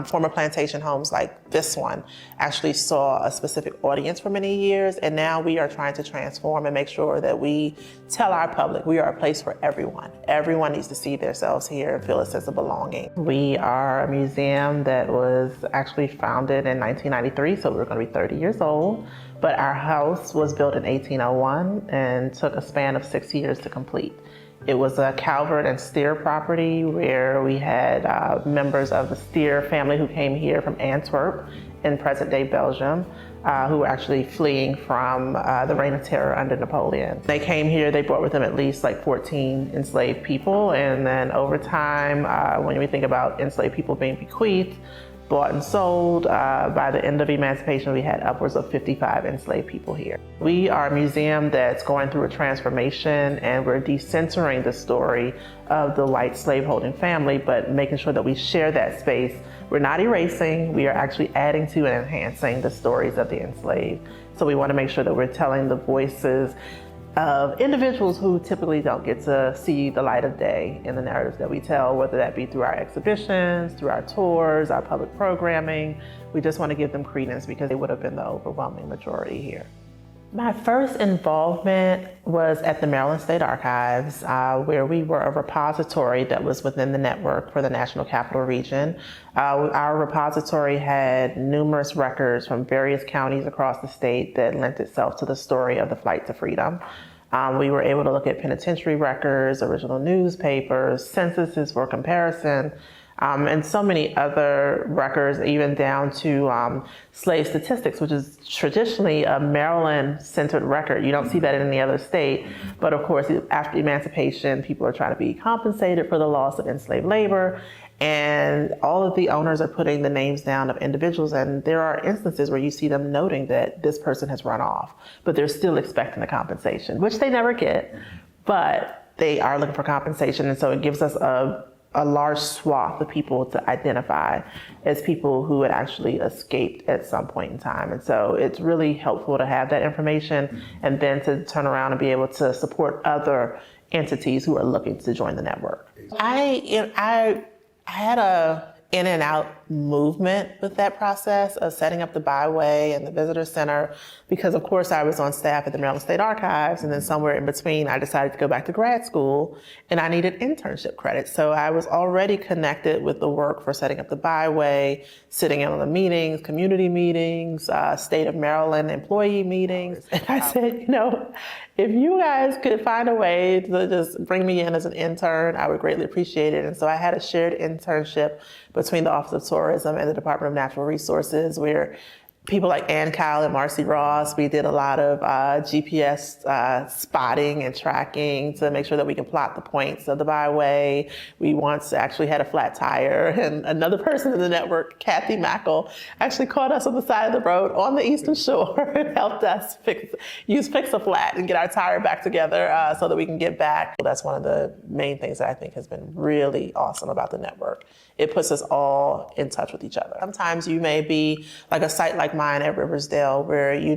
Former plantation homes like this one actually saw a specific audience for many years, and now we are trying to transform and make sure that we tell our public we are a place for everyone. Everyone needs to see themselves here and feel a sense of belonging. We are a museum that was actually founded in 1993, so we're going to be 30 years old. But our house was built in 1801 and took a span of 6 years to complete. It was a Calvert and Steer property where we had members of the Steer family who came here from Antwerp in present-day Belgium, who were actually fleeing from the Reign of Terror under Napoleon. They came here, they brought with them at least like 14 enslaved people, and then over time, when we think about enslaved people being bequeathed, bought and sold. By the end of emancipation, we had upwards of 55 enslaved people here. We are a museum that's going through a transformation, and we're decentering the story of the white slaveholding family, but making sure that we share that space. We're not erasing, we are actually adding to and enhancing the stories of the enslaved. So we want to make sure that we're telling the voices of individuals who typically don't get to see the light of day in the narratives that we tell, whether that be through our exhibitions, through our tours, our public programming. We just want to give them credence because they would have been the overwhelming majority here. My first involvement was at the Maryland State Archives, where we were a repository that was within the network for the National Capital Region. Our repository had numerous records from various counties across the state that lent itself to the story of the flight to freedom. We were able to look at penitentiary records, original newspapers, censuses for comparison, and so many other records, even down to slave statistics, which is traditionally a Maryland-centered record. You don't see that in any other state. But of course, after emancipation, people are trying to be compensated for the loss of enslaved labor. And all of the owners are putting the names down of individuals. And there are instances where you see them noting that this person has run off, but they're still expecting the compensation, which they never get. But they are looking for compensation. And so it gives us a large swath of people to identify as people who had actually escaped at some point in time. And so it's really helpful to have that information and then to turn around and be able to support other entities who are looking to join the network. I had a in and out movement with that process of setting up the Byway and the Visitor Center, because of course I was on staff at the Maryland State Archives, and then somewhere in between I decided to go back to grad school and I needed internship credits. So I was already connected with the work for setting up the Byway, sitting in on the meetings, community meetings, State of Maryland employee meetings. And I said, if you guys could find a way to just bring me in as an intern, I would greatly appreciate it. And so I had a shared internship between the Office of Tourism and the Department of Natural Resources, where people like Ann Kyle and Marcy Ross, we did a lot of GPS spotting and tracking to make sure that we can plot the points of the byway. We once actually had a flat tire, and another person in the network, Kathy Mackle, actually caught us on the side of the road on the Eastern Shore and helped us use Fix-A-Flat and get our tire back together so that we can get back. That's one of the main things that I think has been really awesome about the network. It puts us all in touch with each other. Sometimes you may be like a site like mine at Riversdale, where you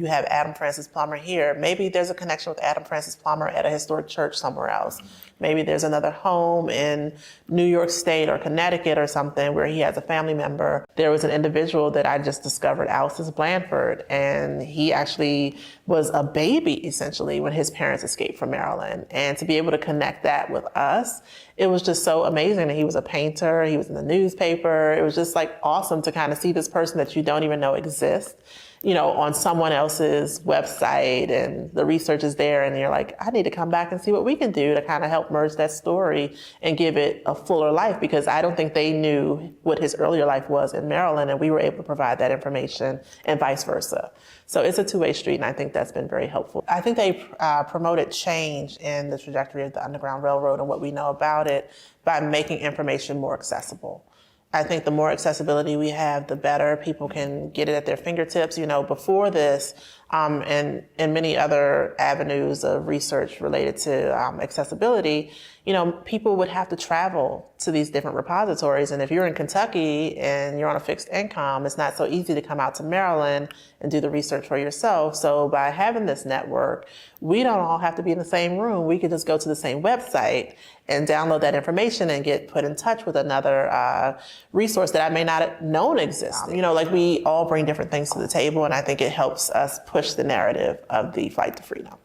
have Adam Francis Plummer here. Maybe there's a connection with Adam Francis Plummer at a historic church somewhere else. Maybe there's another home in New York State or Connecticut or something where he has a family member. There was an individual that I just discovered, Alcis Blanford, and he actually was a baby essentially when his parents escaped from Maryland. And to be able to connect that with us, it was just so amazing. And he was a painter, he was in the newspaper. It was just like awesome to kind of see this person that you don't even know exists, on someone else's website, and the research is there, and you're like, I need to come back and see what we can do to kind of help merge that story and give it a fuller life, because I don't think they knew what his earlier life was in Maryland, and we were able to provide that information and vice versa. So it's a two-way street, and I think that's been very helpful. I think they promoted change in the trajectory of the Underground Railroad and what we know about it by making information more accessible. I think the more accessibility we have, the better. People can get it at their fingertips. Before this, and many other avenues of research related to accessibility, people would have to travel to these different repositories. And if you're in Kentucky and you're on a fixed income, it's not so easy to come out to Maryland and do the research for yourself. So by having this network, we don't all have to be in the same room. We could just go to the same website and download that information and get put in touch with another resource that I may not have known exists. Like we all bring different things to the table, and I think it helps us push the narrative of the fight to freedom.